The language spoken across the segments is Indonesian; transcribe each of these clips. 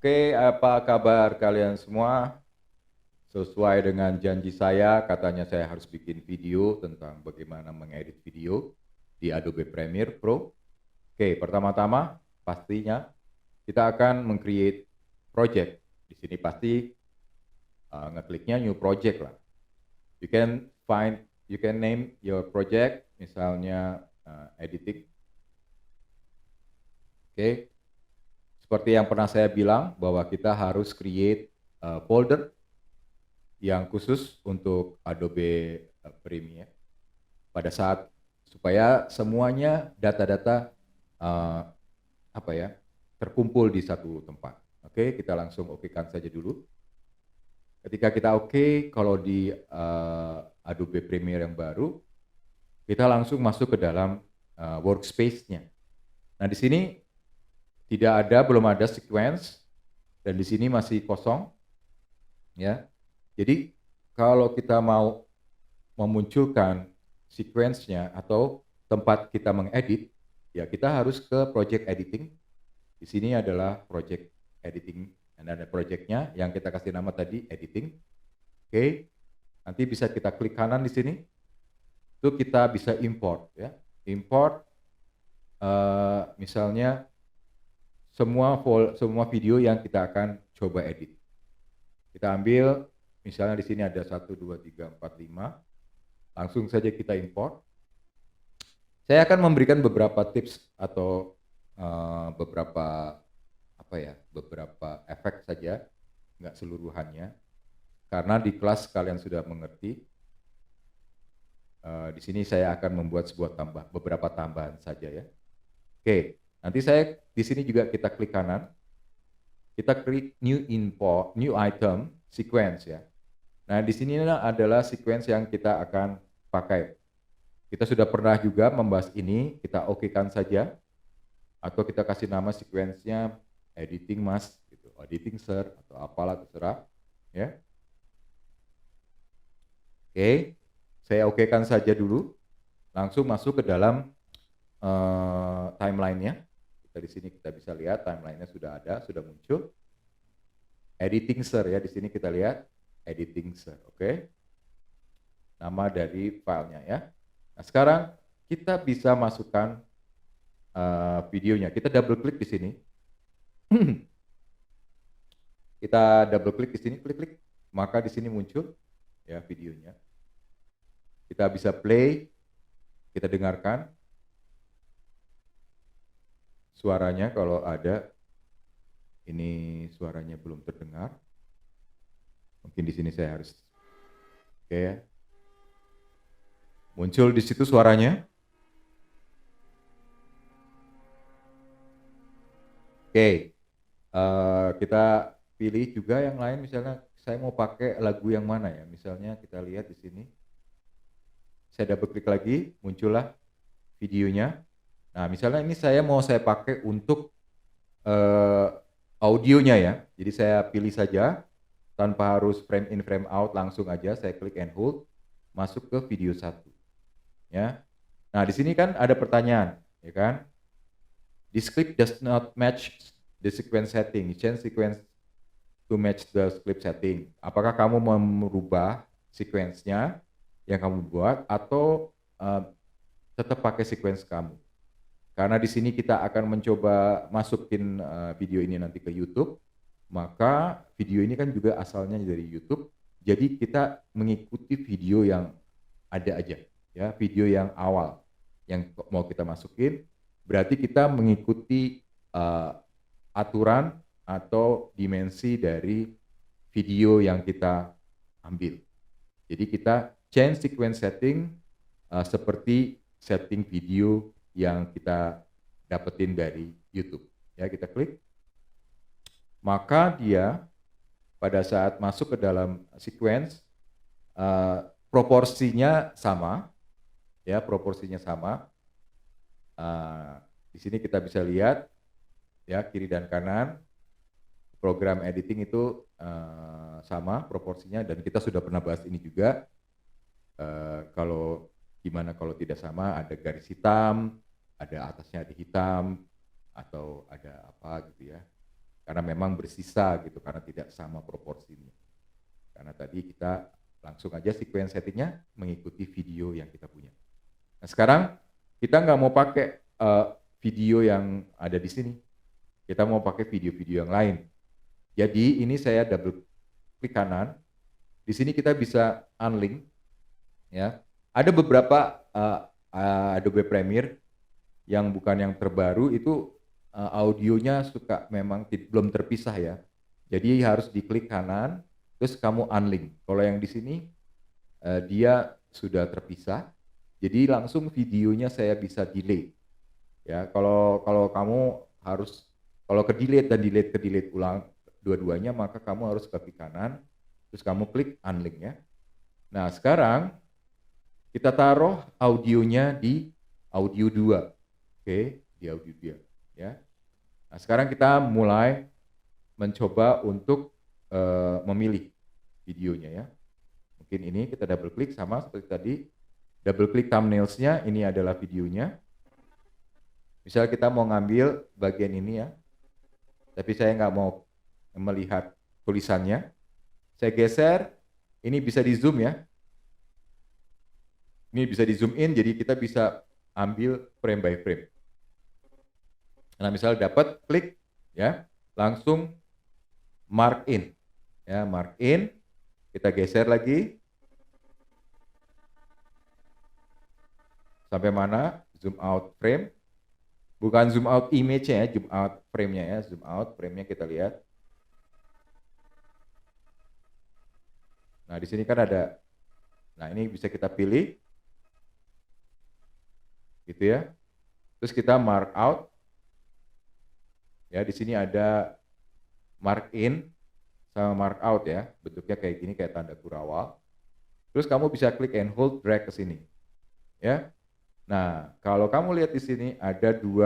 Oke, apa kabar kalian semua? Sesuai dengan janji saya, katanya saya harus bikin video tentang bagaimana mengedit video di Adobe Premiere Pro. Oke, pertama-tama pastinya kita akan meng-create project. Di sini pasti ngekliknya new project lah. You can name your project, misalnya editing. Oke, seperti yang pernah saya bilang bahwa kita harus create folder yang khusus untuk Adobe Premiere pada saat supaya semuanya data-data terkumpul di satu tempat. Oke, kita langsung okekan saja dulu. Ketika kita oke, kalau di Adobe Premiere yang baru, kita langsung masuk ke dalam workspace-nya. Nah, di sini belum ada sequence, dan di sini masih kosong, ya. Jadi kalau kita mau memunculkan sequence-nya atau tempat kita mengedit, ya kita harus ke project editing. Di sini adalah project editing, dan ada project-nya yang kita kasih nama tadi editing. Oke, nanti bisa kita klik kanan di sini. Itu kita bisa import, ya. Import misalnya semua video yang kita akan coba edit. Kita ambil, misalnya di sini ada 1, 2, 3, 4, 5. Langsung saja kita import. Saya akan memberikan beberapa tips atau beberapa efek saja, nggak seluruhannya. Karena di kelas kalian sudah mengerti. Di sini saya akan membuat beberapa tambahan saja ya. Oke, nanti saya di sini juga kita klik kanan. Kita klik new item, sequence ya. Nah, di sini adalah sequence yang kita akan pakai. Kita sudah pernah juga membahas ini, kita okekan saja. Atau kita kasih nama sequence-nya editing mas, gitu, editing sir, atau apalah terserah. Ya. Oke, saya okekan saja dulu. Langsung masuk ke dalam timeline-nya. Di sini kita bisa lihat timeline-nya sudah ada, sudah muncul. Editing sir ya, di sini kita lihat editing sir, oke. Nama dari filenya ya. Nah, sekarang kita bisa masukkan videonya. Kita double klik di sini. Kita double klik di sini, klik-klik, maka di sini muncul ya videonya. Kita bisa play, kita dengarkan suaranya kalau ada. Ini suaranya belum terdengar. Mungkin di sini saya harus oke ya. Muncul di situ suaranya. Oke. Kita pilih juga yang lain, misalnya saya mau pakai lagu yang mana ya. Misalnya kita lihat di sini. Saya double klik lagi, muncullah videonya. Nah, misalnya ini saya pakai untuk audionya ya. Jadi saya pilih saja tanpa harus frame in frame out, langsung aja saya klik and hold masuk ke video 1. Ya. Nah, di sini kan ada pertanyaan, ya kan? This clip does not match the sequence setting. Change sequence to match the clip setting. Apakah kamu mau merubah sequence-nya yang kamu buat atau tetap pakai sequence kamu? Karena di sini kita akan mencoba masukin video ini nanti ke YouTube, maka video ini kan juga asalnya dari YouTube, jadi kita mengikuti video yang ada aja, ya video yang awal yang mau kita masukin, berarti kita mengikuti aturan atau dimensi dari video yang kita ambil. Jadi kita change sequence setting seperti setting video yang kita dapetin dari YouTube. Ya, kita klik. Maka dia pada saat masuk ke dalam sequence proporsinya sama. Ya, proporsinya sama. Di sini kita bisa lihat ya kiri dan kanan. Program editing itu sama proporsinya, dan kita sudah pernah bahas ini juga. Gimana kalau tidak sama, ada garis hitam, ada atasnya ada hitam, atau ada apa gitu ya. karena memang bersisa gitu, karena tidak sama proporsinya. Karena tadi kita langsung aja sequence settingnya mengikuti video yang kita punya. Nah sekarang kita nggak mau pakai video yang ada di sini, kita mau pakai video-video yang lain. Jadi ini saya double klik kanan, di sini kita bisa unlink, ya. Ada beberapa Adobe Premiere yang bukan yang terbaru itu audionya suka memang belum terpisah ya. Jadi harus diklik kanan, terus kamu unlink. Kalau yang di sini dia sudah terpisah, jadi langsung videonya saya bisa delete. Ya, kalau kamu harus kalau ke delete ulang dua-duanya, maka kamu harus ke klik kanan, terus kamu klik unlink ya. Nah sekarang kita taruh audionya di audio 2. Oke, di audio 2 ya. Nah, sekarang kita mulai mencoba untuk memilih videonya ya. Mungkin ini kita double klik sama seperti tadi. Double klik thumbnails-nya, ini adalah videonya. Misal kita mau ngambil bagian ini ya. Tapi saya nggak mau melihat tulisannya. Saya geser, ini bisa di zoom ya. Ini bisa di zoom in, jadi kita bisa ambil frame by frame. Nah, misal dapat, klik ya, langsung mark in. Ya, mark in. Kita geser lagi. Sampai mana? Zoom out frame. Bukan zoom out image-nya ya, zoom out frame-nya ya, zoom out frame-nya kita lihat. Nah, di sini kan ada. Nah, ini bisa kita pilih. Gitu ya. Terus kita mark out. Ya, di sini ada mark in sama mark out ya. Bentuknya kayak gini, kayak tanda kurawal. Terus kamu bisa klik and hold, drag ke sini. Ya. Nah, kalau kamu lihat di sini ada 2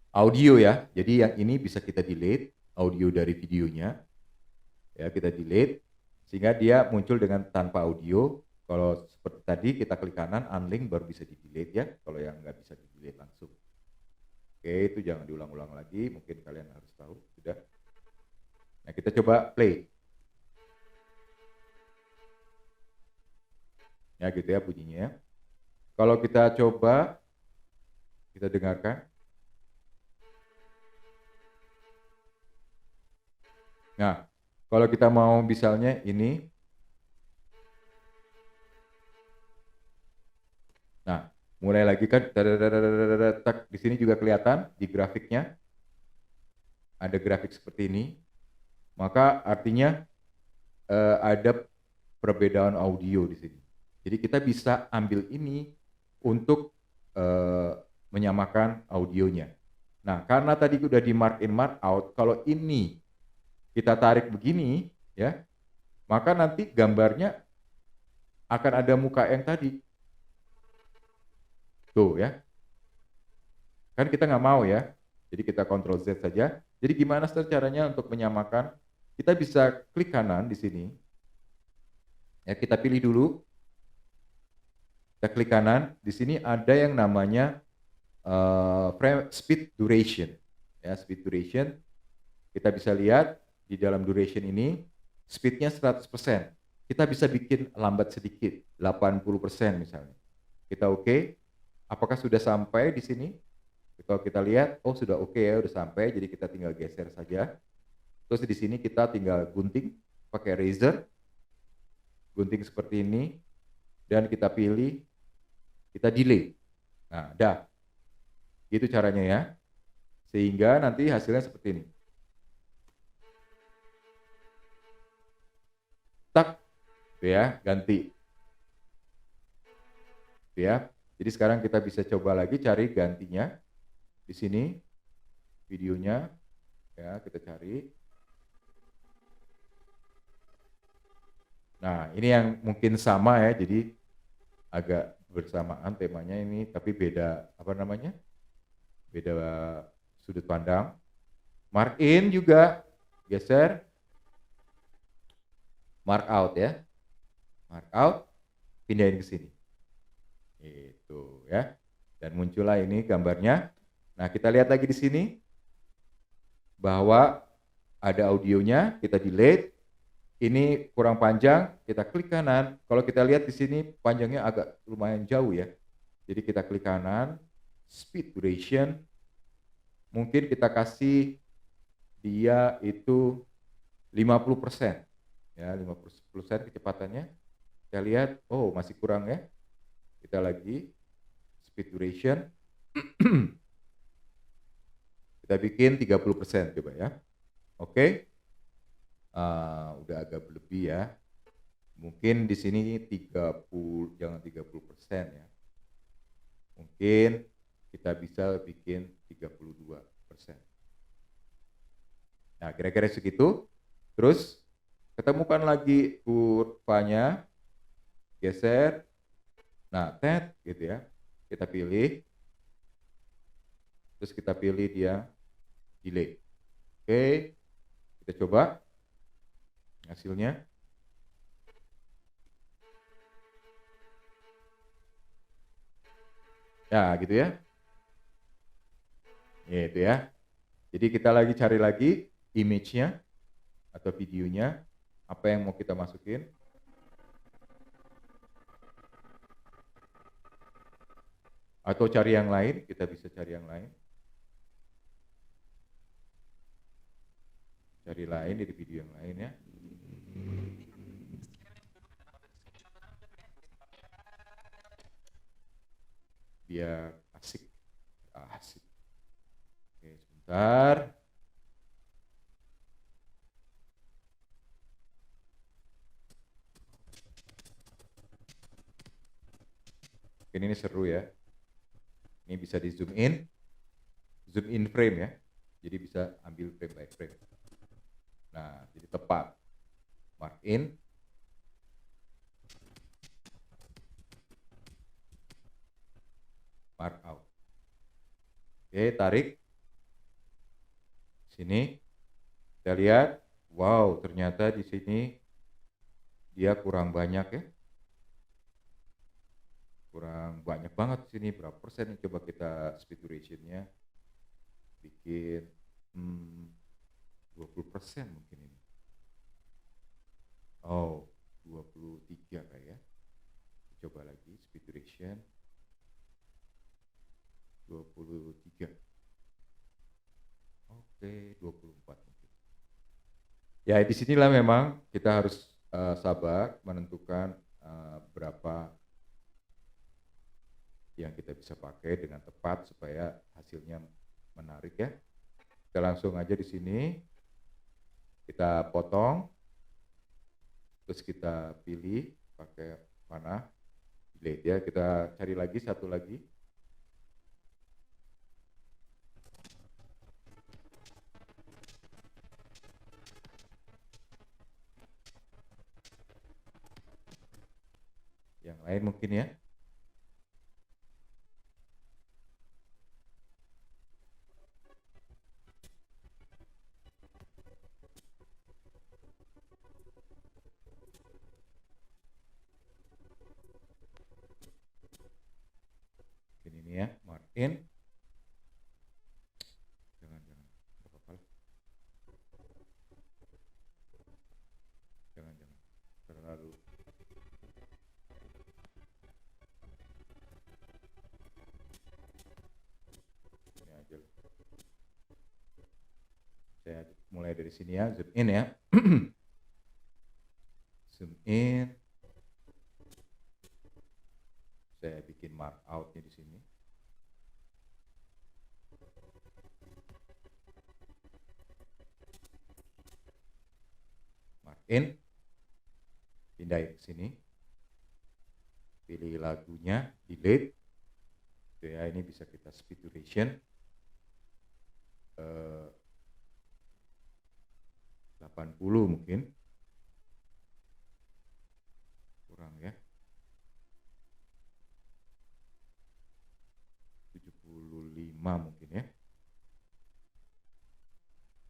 audio ya. Jadi yang ini bisa kita delete audio dari videonya. Ya, kita delete sehingga dia muncul dengan tanpa audio. Kalau seperti tadi kita klik kanan unlink baru bisa di delete ya. Kalau yang nggak bisa di delete langsung. Oke, itu jangan diulang-ulang lagi. Mungkin kalian harus tahu. Sudah. Nah, kita coba play. Ya, gitu ya bunyinya. Kalau kita coba, kita dengarkan. Nah, kalau kita mau misalnya ini. Nah, mulai lagi kan, di sini juga kelihatan di grafiknya. Ada grafik seperti ini. Maka artinya ada perbedaan audio di sini. Jadi kita bisa ambil ini untuk menyamakan audionya. Nah, karena tadi udah di mark in mark out, kalau ini kita tarik begini ya, maka nanti gambarnya akan ada muka yang tadi. Tuh ya. Kan kita nggak mau ya. Jadi kita Ctrl Z saja. Jadi gimana caranya untuk menyamakan? Kita bisa klik kanan di sini. Ya, kita pilih dulu. Kita klik kanan. Di sini ada yang namanya frame speed duration. Ya, speed duration. Kita bisa lihat di dalam duration ini speednya 100%. Kita bisa bikin lambat sedikit, 80% misalnya. Kita oke. Apakah sudah sampai di sini? Kalau kita lihat, oh sudah oke ya, sudah sampai. Jadi kita tinggal geser saja. Terus di sini kita tinggal gunting pakai razor. Gunting seperti ini. Dan kita pilih, kita delay. Nah, dah. Itu caranya ya. Sehingga nanti hasilnya seperti ini. Tak, gitu ya, ganti. Gitu ya. Jadi sekarang kita bisa coba lagi cari gantinya. Di sini videonya ya, kita cari. Nah, ini yang mungkin sama ya, jadi agak bersamaan temanya ini, tapi beda apa namanya? Beda sudut pandang. Mark in juga geser. Mark out ya. Mark out, pindahin ke sini. Itu ya. Dan muncullah ini gambarnya. Nah, kita lihat lagi di sini. bahwa ada audionya, kita delete. Ini kurang panjang, kita klik kanan. Kalau kita lihat di sini panjangnya agak lumayan jauh ya. Jadi kita klik kanan, speed duration. Mungkin kita kasih dia itu 50%. Ya, 50% kecepatannya. Kita lihat, oh masih kurang ya. Kita lagi speed duration. Kita bikin 30% coba ya. Oke. Udah agak berlebih ya. Mungkin di sini 30, jangan 30% ya. Mungkin kita bisa bikin 32%. Nah, kira-kira segitu. Terus ketemukan lagi kurvanya, geser. Nah, tet gitu ya. Kita pilih. Terus kita pilih dia delay. Oke. Kita coba hasilnya. Ya, gitu ya. Gitu ya. Jadi kita lagi cari lagi image-nya atau videonya, apa yang mau kita masukin. Atau cari yang lain, kita bisa cari yang lain. Cari lain dari video yang lain ya. Biar asik. Asik. Oke, sebentar. Mungkin ini seru ya. Ini bisa di zoom in frame ya. Jadi bisa ambil frame by frame. Nah, jadi tepat. Mark in. Mark out. Oke, tarik. Sini. Kita lihat. Wow, ternyata di sini dia kurang banyak ya. Kurang banyak banget di sini. Berapa persen? Coba kita speed duration-nya bikin 20% mungkin ini. Oh, 23 kayak ya. Coba lagi speed duration 23. Oke, 24 mungkin. Ya, disinilah memang kita harus sabar menentukan berapa yang kita bisa pakai dengan tepat supaya hasilnya menarik ya. Kita langsung aja di sini, kita potong, terus kita pilih pakai mana, delete ya. Kita cari lagi satu lagi. Yang lain mungkin ya. Ini ya, mark in. Jangan, nggak apa-apa lah. Jangan, terlalu. Ini aja. Saya mulai dari sini ya, zoom in ya. Zoom in. Saya bikin mark out-nya di sini. Mark in. Pindahin ke sini. Pilih lagunya, delete. Oke ya, ini bisa kita speed duration 80 mungkin. Kurang ya. 75 mungkin ya.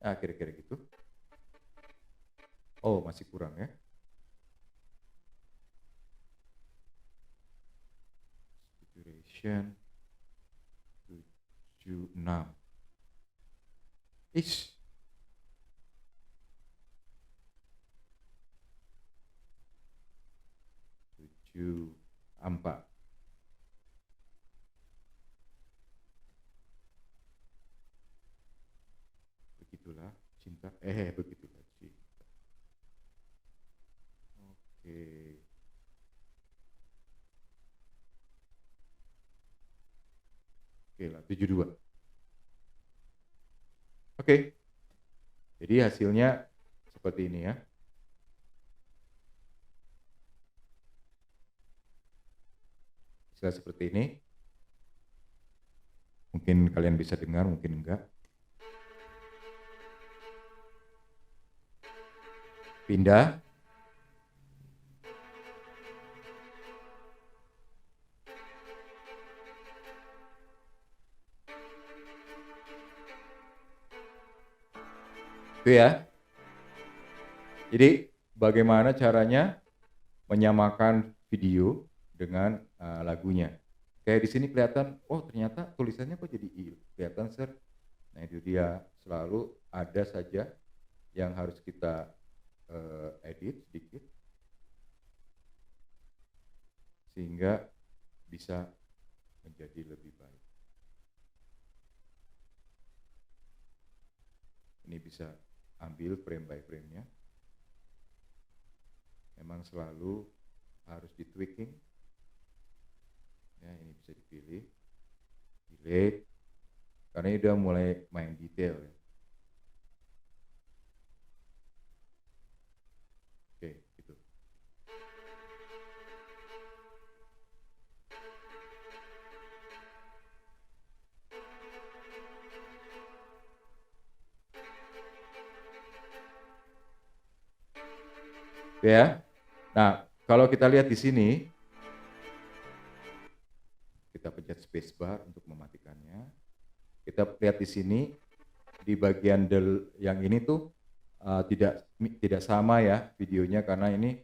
Nah, kira-kira gitu. Oh, masih kurang ya. Duration 76. 4. Begitulah cinta, begitulah cinta. Oke. Oke lah, 72. Oke. Jadi hasilnya seperti ini ya. Hasilnya seperti ini. Mungkin kalian bisa dengar, mungkin enggak. Pindah. Itu ya. Jadi bagaimana caranya menyamakan video dengan lagunya. Kayak di sini kelihatan, oh ternyata tulisannya kok jadi I, kelihatan sir. Nah itu dia, selalu ada saja yang harus kita edit sedikit sehingga bisa menjadi lebih baik. Ini bisa ambil frame by frame-nya. Memang selalu harus di tweaking. Ya, ini bisa dipilih, delete, karena ini udah mulai main detail ya. Oke, gitu. Oke ya. Nah, kalau kita lihat di sini, kita pencet spacebar untuk mematikannya. Kita lihat di sini di bagian yang ini tuh tidak sama ya videonya, karena ini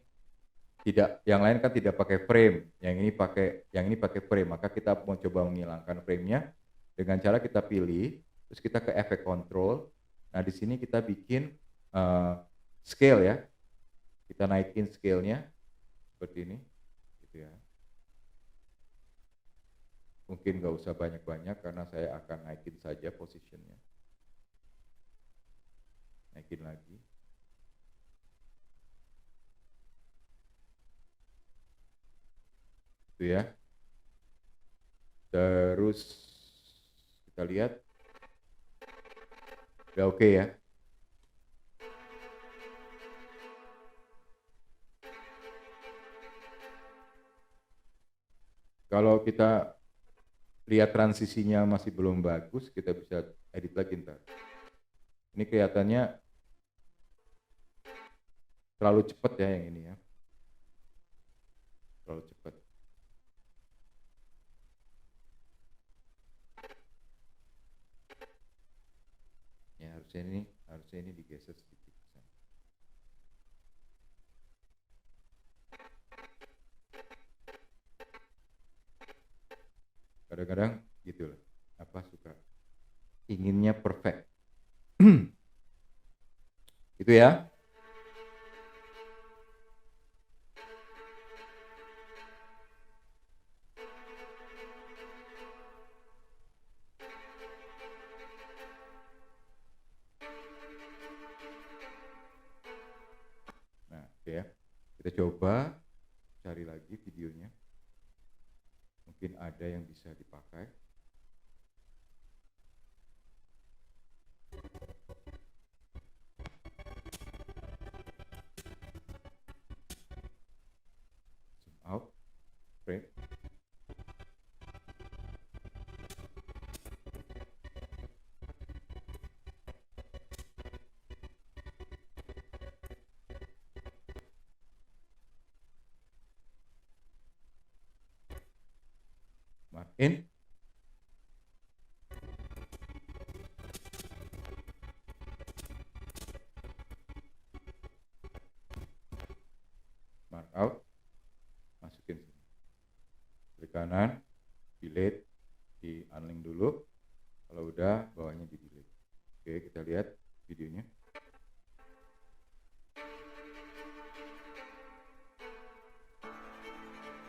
tidak, yang lain kan tidak pakai frame, yang ini pakai frame. Maka kita mau coba menghilangkan framenya dengan cara kita pilih, terus kita ke efek control. Nah di sini kita bikin scale ya, kita naikin scale-nya seperti ini, gitu ya. Mungkin nggak usah banyak-banyak karena saya akan naikin saja positionnya. Naikin lagi. Itu ya. Terus kita lihat. Udah oke ya. Kalau kita lihat transisinya masih belum bagus, kita bisa edit lagi ntar. Ini kelihatannya terlalu cepat ya yang ini ya. Terlalu cepat. Ya harusnya ini digeser sedikit. Kadang-kadang gitu lah, suka inginnya perfect. Itu ya. Nah, oke ya. Kita coba cari lagi videonya. Mungkin ada yang bisa dipakai. Zoom out, frame. Mark in. Mark out. Masukin sini. Klik kanan, delete, di unlink dulu. Kalau udah, bawahnya di delete. Oke, kita lihat videonya.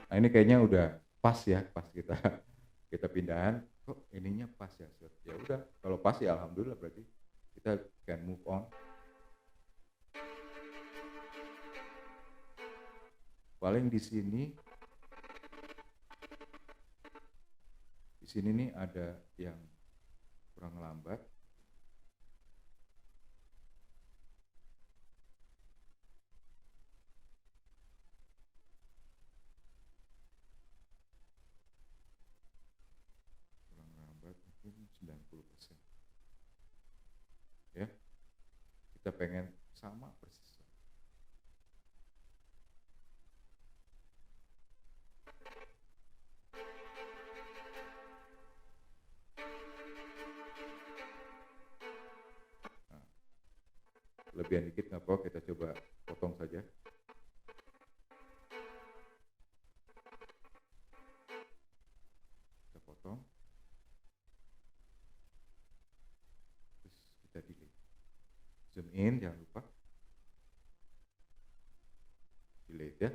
Nah ini kayaknya udah pas ya, pas kita pindahan, kok ininya pas ya, ya udah kalau pas ya alhamdulillah berarti kita can move on. Paling di sini nih ada yang kurang lambat. Mungkin 90%. Ya. Kita pengen sama persis. Nah, lebihan dikit nggak apa-apa, kita coba potong saja. Kita potong. Terus kita delete. Zoom in, jangan lupa. Delete ya.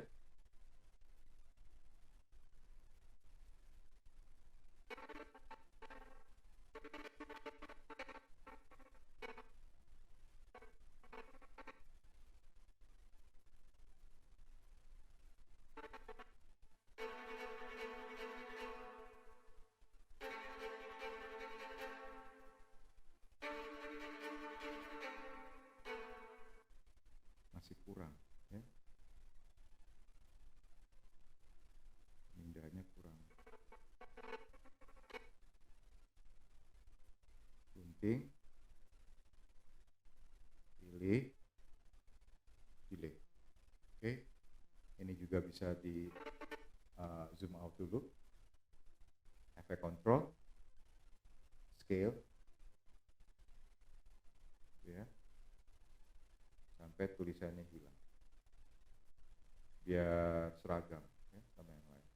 Masih kurang ya. Indahnya kurang. Gunting, pilih, delete. Oke, ini juga bisa di zoom out dulu. Efek control, scale, ya, sampai tulisannya hilang. Biar seragam ya, sama yang lain.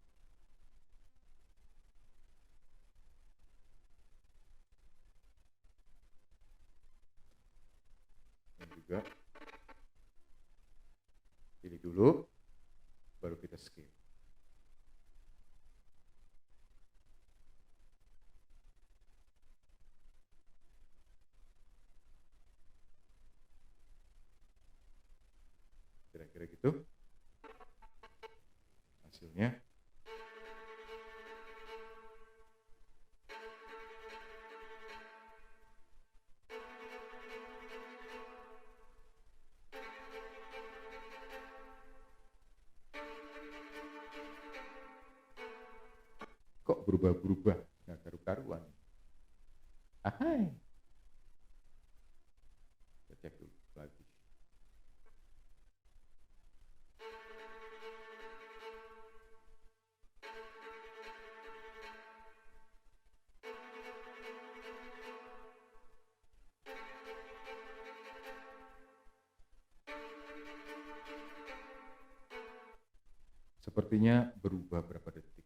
Dan juga pilih dulu, baru kita scale. Kira-kira gitu hasilnya. Kok berubah-berubah, nggak karu-karuan. Ahai. Kita cek dulu lagi. Sepertinya berubah berapa detik.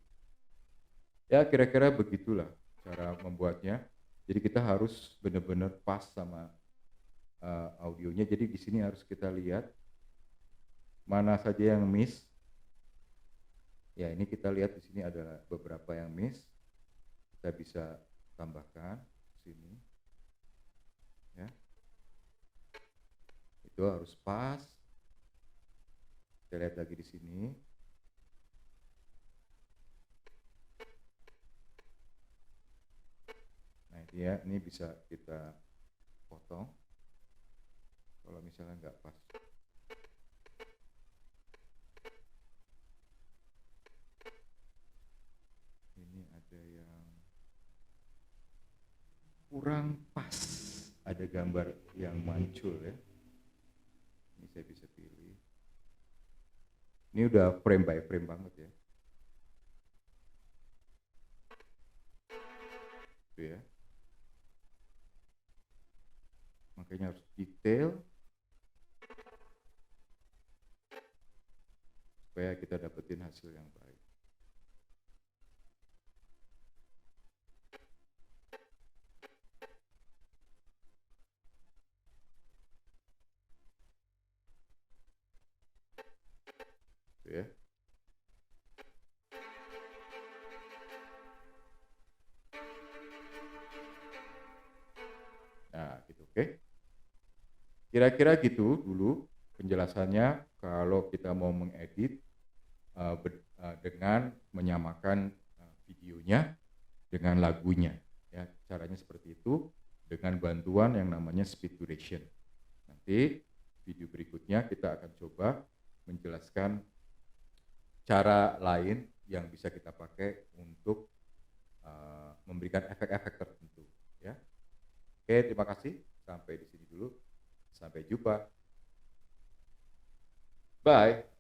Ya kira-kira begitulah cara membuatnya. Jadi kita harus benar-benar pas sama audionya. Jadi di sini harus kita lihat mana saja yang miss. Ya ini kita lihat di sini ada beberapa yang miss. Kita bisa tambahkan sini. Ya. Itu harus pas. Kita lihat lagi di sini. Nah dia ini bisa kita potong. Kalau misalnya nggak pas. Ini ada yang kurang pas. Ada gambar yang muncul ya. Ini saya bisa pilih. Ini udah frame by frame banget ya. Itu ya. Makanya harus detail supaya kita dapetin hasil yang baik. Itu ya. Oke, kira-kira gitu dulu penjelasannya kalau kita mau mengedit dengan menyamakan videonya dengan lagunya. Ya, caranya seperti itu dengan bantuan yang namanya speed duration. Nanti video berikutnya kita akan coba menjelaskan cara lain yang bisa kita pakai untuk memberikan efek-efek tertentu. Ya. Oke, terima kasih. Sampai di sini dulu. Sampai jumpa. Bye.